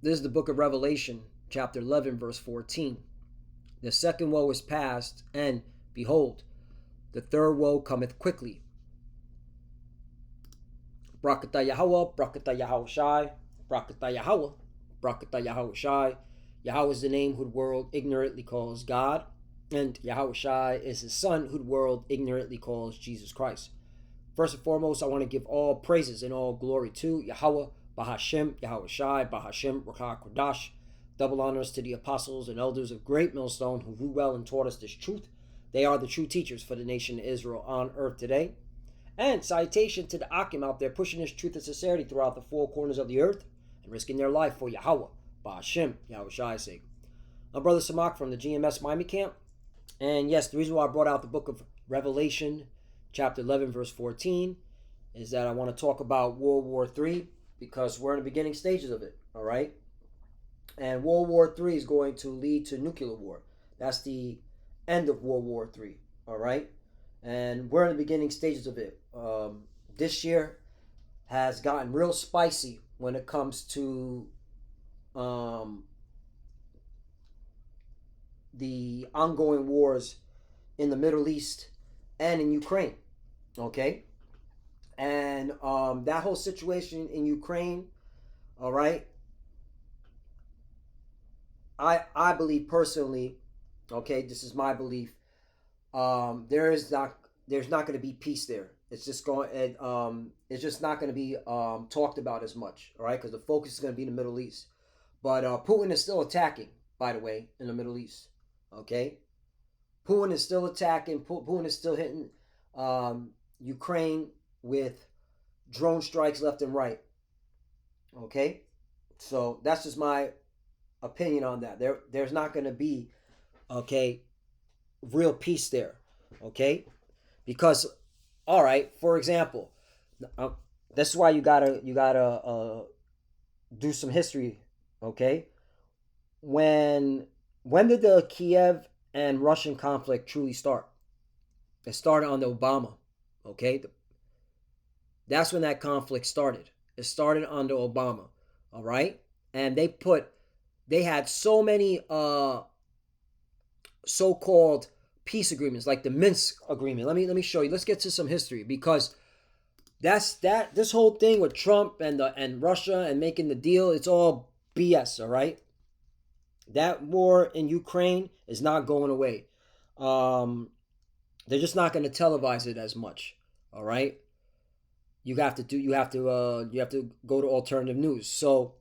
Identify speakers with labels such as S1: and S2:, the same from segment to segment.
S1: This is the book of Revelation, chapter 11, verse 14. The second woe is past, and behold, the third woe cometh quickly. Brakata Yahweh, Brakata Yahweh Shai, Brakata Yahweh, Brakata Yahweh Shai. Yahweh is the name who the world ignorantly calls God, and Yahweh Shai is his son who the world ignorantly calls Jesus Christ. First and foremost, I want to give all praises and all glory to Yahweh, Bahashem, Yahweh Shai, Bahashem, Rakah Kodash. Double honors to the apostles and elders of Great Millstone who grew well and taught us this truth. They are the true teachers for the nation of Israel on earth today. And salutation to the Akim out there pushing this truth and sincerity throughout the four corners of the earth and risking their life for Yahweh, Bahashem, Yahweh Shai's sake. I'm Brother Samak from the GMS Miami camp. And yes, the reason why I brought out the book of Revelation, chapter 11, verse 14, is that I want to talk about World War III because we're in the beginning stages of it, all right? And World War III is going to lead to nuclear war. That's the end of World War III, all right? And we're in the beginning stages of it. This year has gotten real spicy when it comes to the ongoing wars in the Middle East and in Ukraine, okay? And that whole situation in Ukraine, all right, I believe personally, okay, this is my belief. There's not going to be peace there. It's just not going to be talked about as much, all right? Because the focus is going to be in the Middle East. But Putin is still attacking, by the way, in the Middle East, okay? Putin is still attacking. Putin is still hitting Ukraine with drone strikes left and right, okay? So that's just my opinion on that. There's not going to be, okay, real peace there, okay? Because, all right, for example, this is why you gotta do some history, okay? When did the Kiev and Russian conflict truly start? It started under Obama, okay? That's when that conflict started. It started under Obama, all right? And they had so many so-called peace agreements, like the Minsk agreement. Let me show you. Let's get to some history because this whole thing with Trump and Russia and making the deal, it's all BS, all right? That war in Ukraine is not going away. They're just not going to televise it as much, all right? You have to go to alternative news. So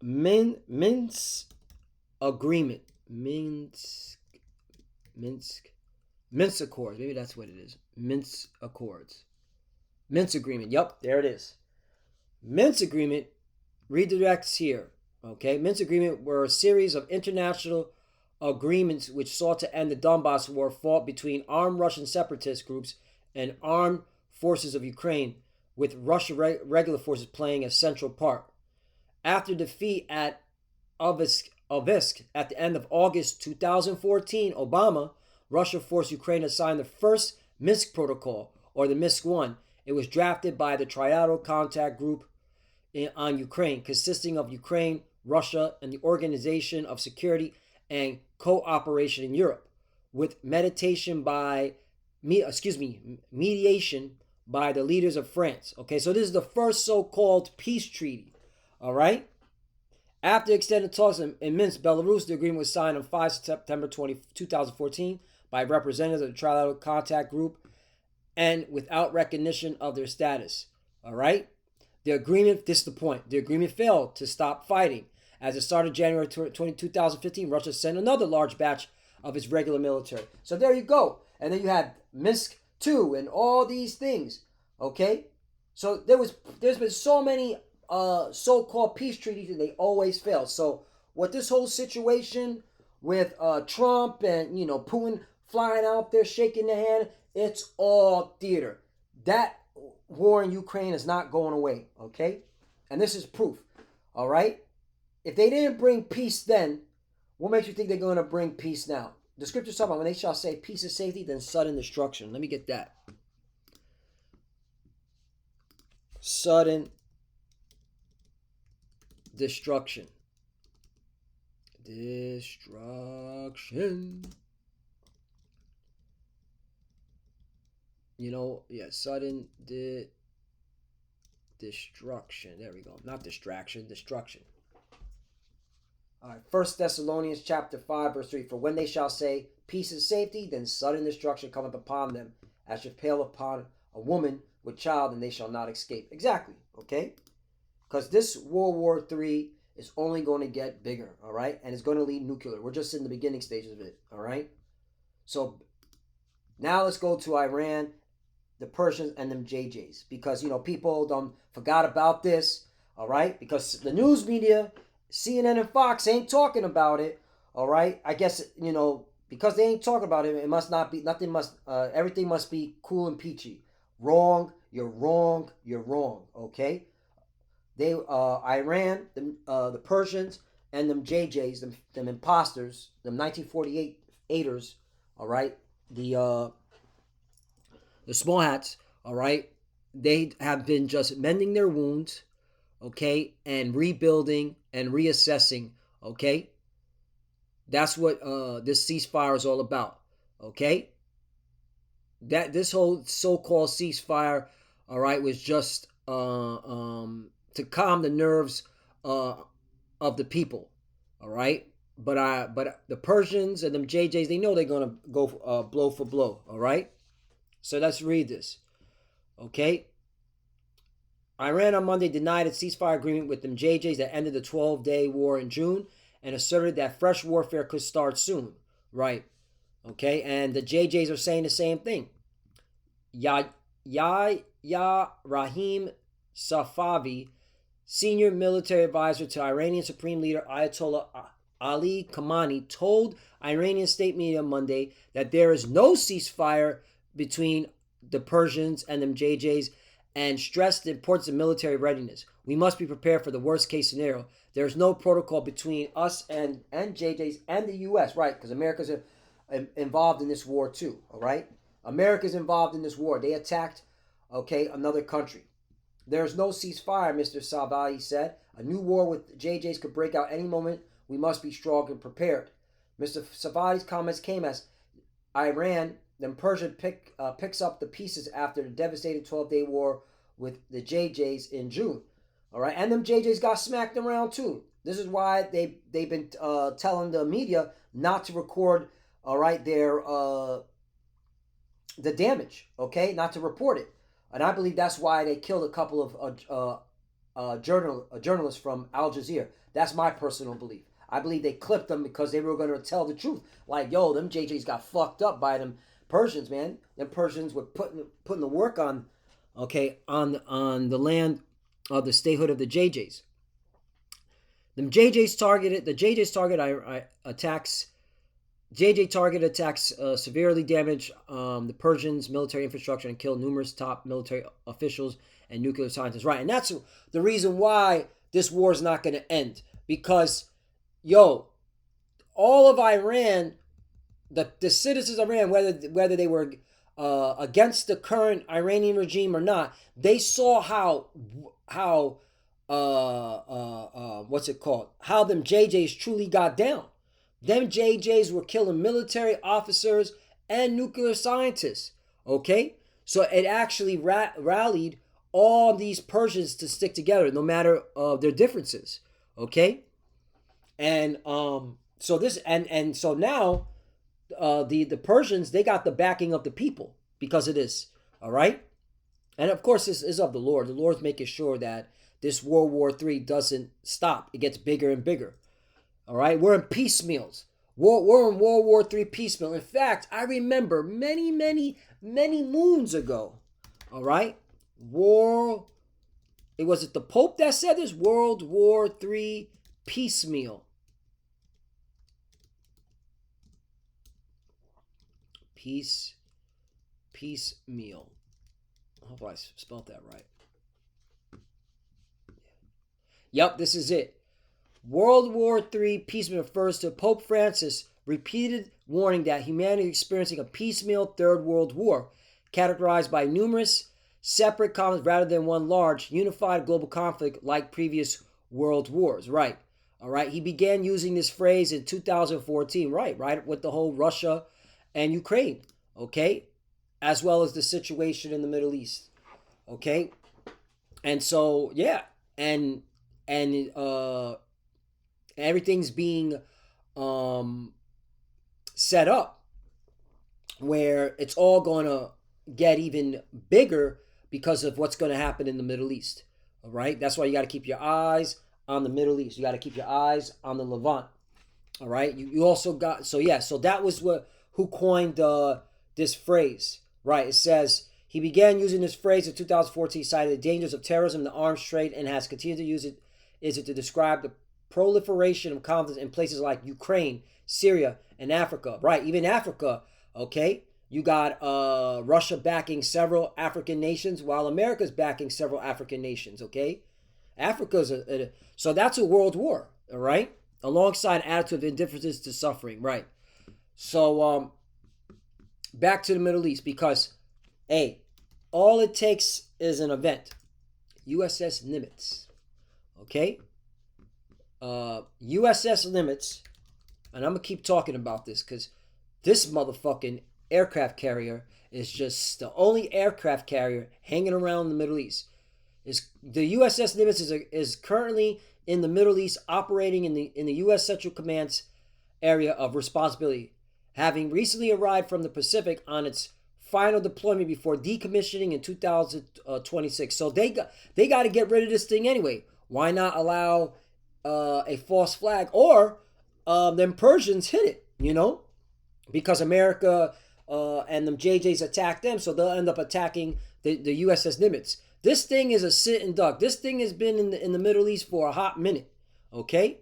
S1: Minsk agreement, Minsk Accords. Maybe that's what it is. Minsk Accords. Minsk Agreement. Yep, there it is. Minsk Agreement redirects here. Okay, Minsk Agreement were a series of international agreements which sought to end the Donbass war fought between armed Russian separatist groups and armed forces of Ukraine, with Russian regular forces playing a central part. After defeat at Ovsk at the end of August 2014, Russia forced Ukraine to sign the first Minsk Protocol, or the Minsk I. It was drafted by the Trilateral Contact Group on Ukraine, consisting of Ukraine, Russia, and the Organization of Security and Cooperation in Europe, with mediation by the leaders of France. Okay, so this is the first so-called peace treaty. All right. After extended talks in Minsk, Belarus, the agreement was signed on 5 September 2014 by representatives of the Trilateral Contact Group and without recognition of their status. All right? The agreement, this is the point, the agreement failed to stop fighting. As it started January 2015, Russia sent another large batch of its regular military. So there you go. And then you had Minsk II and all these things. Okay? So there's been so many so-called peace treaties and they always fail. So with this whole situation with Trump and Putin flying out there shaking the hand, it's all theater. That war in Ukraine is not going away, okay? And this is proof, all right? If they didn't bring peace then, what makes you think they're going to bring peace now? The scriptures talk about when they shall say peace and safety, then sudden destruction. Let me get that. Sudden Destruction. Destruction. You know, yeah, sudden destruction. There we go. Not distraction, destruction. All right, 1 Thessalonians chapter 5, verse 3. For when they shall say, peace and safety, then sudden destruction cometh upon them, as should hail upon a woman with child, and they shall not escape. Exactly, okay? Because this World War III is only going to get bigger, all right? And it's going to lead nuclear. We're just in the beginning stages of it, all right? So now let's go to Iran, the Persians, and them JJs. Because, you know, people don't forgot about this, all right? Because the news media, CNN and Fox ain't talking about it, all right? I guess, you know, because they ain't talking about it, it must not be, everything must be cool and peachy. Wrong, you're wrong, you're wrong, okay? They, Iran, the Persians, and them JJs, them imposters, them 1948ers, all right? The small hats, all right? They have been just mending their wounds, okay, and rebuilding and reassessing, okay? That's what this ceasefire is all about, okay? That this whole so-called ceasefire, all right, was just to calm the nerves of the people, all right? But the Persians and them JJs, they know they're gonna go blow for blow, all right? So let's read this, okay? Iran on Monday denied its ceasefire agreement with them JJs that ended the 12-day war in June and asserted that fresh warfare could start soon, right? Okay, and the JJs are saying the same thing. Rahim Safavi, senior military advisor to Iranian Supreme Leader Ayatollah Ali Khamenei, told Iranian state media Monday that there is no ceasefire between the Persians and them JJs and stressed the importance of military readiness. We must be prepared for the worst case scenario. There's no protocol between us and JJs and the U.S., right? Because America's involved in this war too, all right? America's involved in this war. They attacked, okay, another country. There's no ceasefire, Mr. Savali said. A new war with JJs could break out any moment. We must be strong and prepared. Mr. Savali's comments came as Iran, then Persia picks up the pieces after the devastating 12-day war with the JJs in June. All right, and them JJs got smacked around too. This is why they've been telling the media not to record, all right, their the damage, okay, not to report it. And I believe that's why they killed a couple of journalists from Al Jazeera. That's my personal belief. I believe they clipped them because they were going to tell the truth. Like, yo, them JJs got fucked up by them Persians, man. Them Persians were putting the work on, okay, on the land of the statehood of the JJs. The JJ's target attacks. JJ target attacks severely damaged the Persians' military infrastructure and killed numerous top military officials and nuclear scientists. Right, and that's the reason why this war is not going to end. Because, yo, all of Iran, the citizens of Iran, whether they were against the current Iranian regime or not, they saw how what's it called? How them JJs truly got down. Them JJs were killing military officers and nuclear scientists. Okay, so it actually rallied all these Persians to stick together, no matter their differences. Okay, and so this and so now the Persians, they got the backing of the people because of this. All right, and of course this is of the Lord. The Lord's making sure that this World War III doesn't stop. It gets bigger and bigger. All right, we're in piecemeals. We're in World War III piecemeal. In fact, I remember many moons ago. All right, was it the Pope that said this? World War III piecemeal. Piecemeal. I hope I spelled that right. Yep, this is it. World War III piecemeal refers to Pope Francis' repeated warning that humanity is experiencing a piecemeal Third World War, categorized by numerous separate conflicts rather than one large, unified global conflict like previous world wars, right? All right. He began using this phrase in 2014, right, with the whole Russia and Ukraine, okay, as well as the situation in the Middle East, okay. And so yeah, and everything's being um set up where it's all going to get even bigger because of what's going to happen in the Middle East. All right, that's why you got to keep your eyes on the Middle East. You got to keep your eyes on the Levant. All right, you also got, so yeah, so that was what who coined this phrase, right? It says he began using this phrase in 2014, cited the dangers of terrorism, the arms trade, and has continued to use it. Is it to describe the proliferation of conflicts in places like Ukraine, Syria, and Africa, right? Even Africa, okay. You got Russia backing several African nations, while America's backing several African nations, okay? Africa's so that's a world war, all right? Alongside attitude of indifference to suffering, right? So back to the Middle East, because hey, all it takes is an event. USS Nimitz, okay? USS Nimitz, and I'm gonna keep talking about this because this motherfucking aircraft carrier is just the only aircraft carrier hanging around the Middle East. Is the USS Nimitz is currently in the Middle East, operating in the U.S. Central Command's area of responsibility, having recently arrived from the Pacific on its final deployment before decommissioning in 2026. So they got to get rid of this thing anyway. Why not allow a false flag, or them Persians hit it? You know, because America and them JJs attack them, so they'll end up attacking the USS Nimitz. This thing is a sitting duck. This thing has been in the Middle East for a hot minute, okay?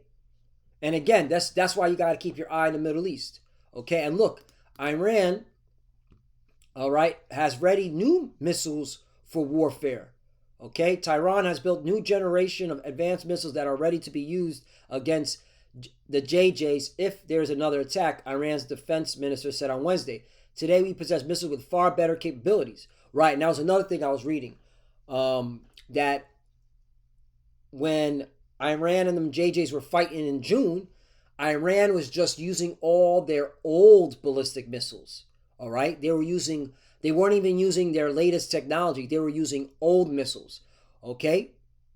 S1: And again, that's why you got to keep your eye on the Middle East, okay? And look, Iran, all right, has ready new missiles for warfare, okay? Tehran has built new generation of advanced missiles that are ready to be used against the JJs if there's another attack, Iran's defense minister said on Wednesday. Today we possess missiles with far better capabilities. Right, and that was another thing I was reading. That when Iran and them JJs were fighting in June, Iran was just using all their old ballistic missiles. All right, they weren't even using their latest technology. They were using old missiles. Okay,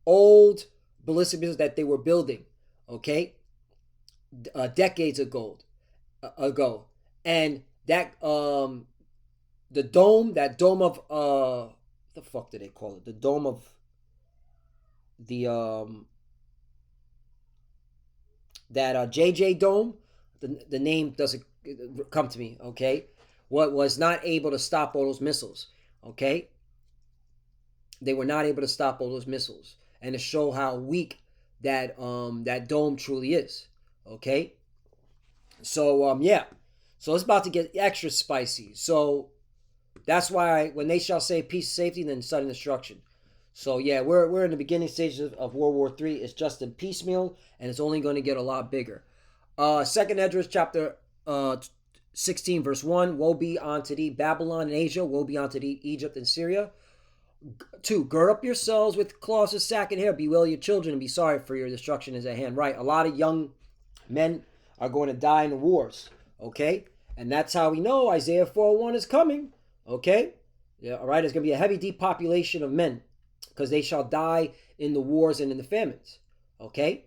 S1: old ballistic missiles that they were building. Okay, decades ago, and that the dome of the fuck do they call it? The dome of the that JJ dome. The name doesn't come to me. Okay, what was not able to stop all those missiles. Okay, they were not able to stop all those missiles, and to show how weak that dome truly is. Okay, so yeah, so it's about to get extra spicy. So that's why when they shall say peace, safety, then sudden destruction. So yeah, we're in the beginning stages of World War III. It's just in piecemeal, and it's only going to get a lot bigger. Second Esdras chapter 16 verse 1. Woe be unto thee, Babylon and Asia. Woe be unto thee, Egypt and Syria. 2. Gird up yourselves with cloths of sack and hair. Bewail your children and be sorry, for your destruction is at hand. Right, a lot of young men are going to die in the wars. Okay, and that's how we know Isaiah 4:1 is coming. Okay, yeah, all right. There's going to be a heavy depopulation of men because they shall die in the wars and in the famines. Okay.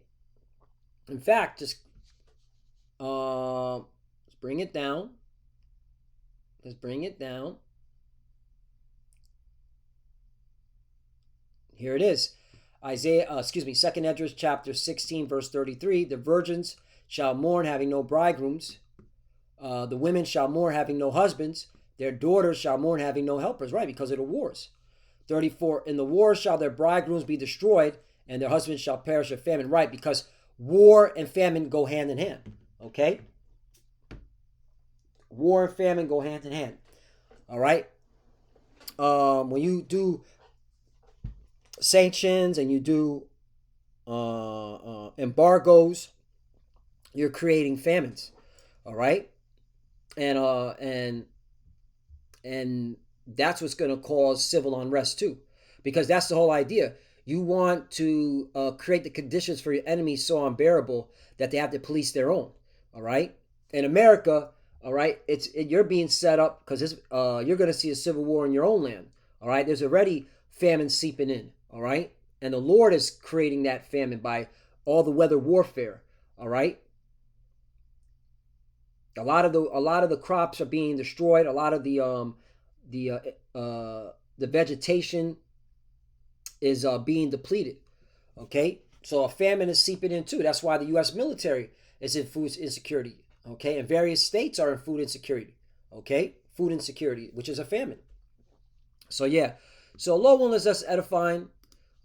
S1: In fact, just let's bring it down. Let's bring it down. Here it is. Second Esdras chapter 16 verse 33. The virgins shall mourn, having no bridegrooms. The women shall mourn, having no husbands. Their daughters shall mourn, having no helpers, right, because of the wars. 34, in the wars shall their bridegrooms be destroyed, and their husbands shall perish of famine, right, because war and famine go hand in hand, okay? War and famine go hand in hand, all right? When you do sanctions and you do embargoes, you're creating famines, all right? And that's what's going to cause civil unrest too, because that's the whole idea. You want to create the conditions for your enemies so unbearable that they have to police their own. All right. In America, all right, you're being set up because you're going to see a civil war in your own land. All right. There's already famine seeping in. All right. And the Lord is creating that famine by all the weather warfare. All right. A lot of the crops are being destroyed. A lot of the vegetation is being depleted. Okay, so a famine is seeping in too. That's why the U.S. military is in food insecurity. Okay, and various states are in food insecurity. Okay, food insecurity, which is a famine. So yeah, so Lord willing, that's edifying.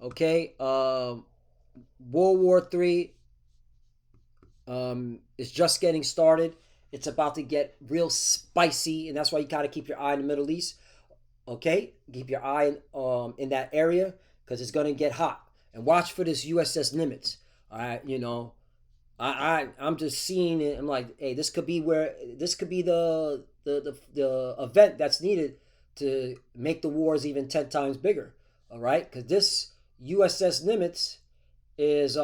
S1: Okay, World War III is just getting started. It's about to get real spicy, and that's why you gotta keep your eye in the Middle East. Okay, keep your eye in that area because it's gonna get hot. And watch for this USS Nimitz. All right, I'm just seeing it. I'm like, hey, this could be the event that's needed to make the wars even 10 times bigger. All right, because this USS Nimitz is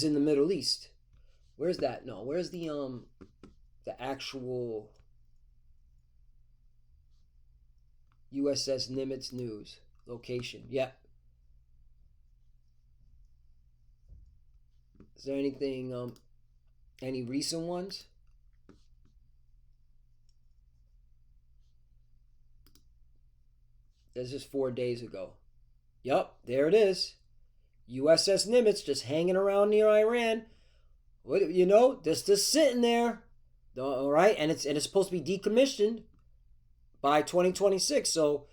S1: in the Middle East. Where's that? No, where's the actual USS Nimitz news location? Yep. Is there anything any recent ones? This is 4 days ago. Yep, there it is. USS Nimitz just hanging around near Iran. What just sitting there. All right, and it's supposed to be decommissioned by 2026. So,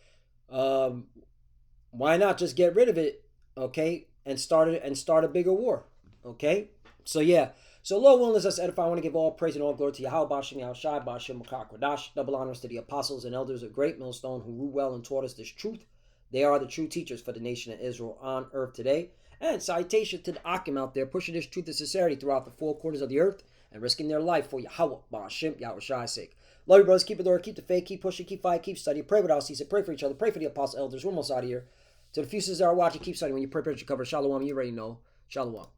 S1: why not just get rid of it? Okay, and start a bigger war. Okay, so yeah. So Lord willing, let's edify. I want to give all praise and all glory to Yahweh, Bashem, Yahushai, Bashem, Makar, Kodash. Double honors to the apostles and elders of Great Millstone who ruled well and taught us this truth. They are the true teachers for the nation of Israel on earth today. And citation to the Akim out there, pushing this truth and sincerity throughout the four corners of the earth and risking their life for Yahweh, Bashem, Yahushai's sake. Love you, brothers. Keep it the word, keep the faith, keep pushing, keep fighting, keep studying. Pray without ceasing. Pray for each other. Pray for the apostles, elders. We're almost out of here. To the few sisters that are watching, keep studying. When you pray, you cover. Shalom. You already know. Shalom.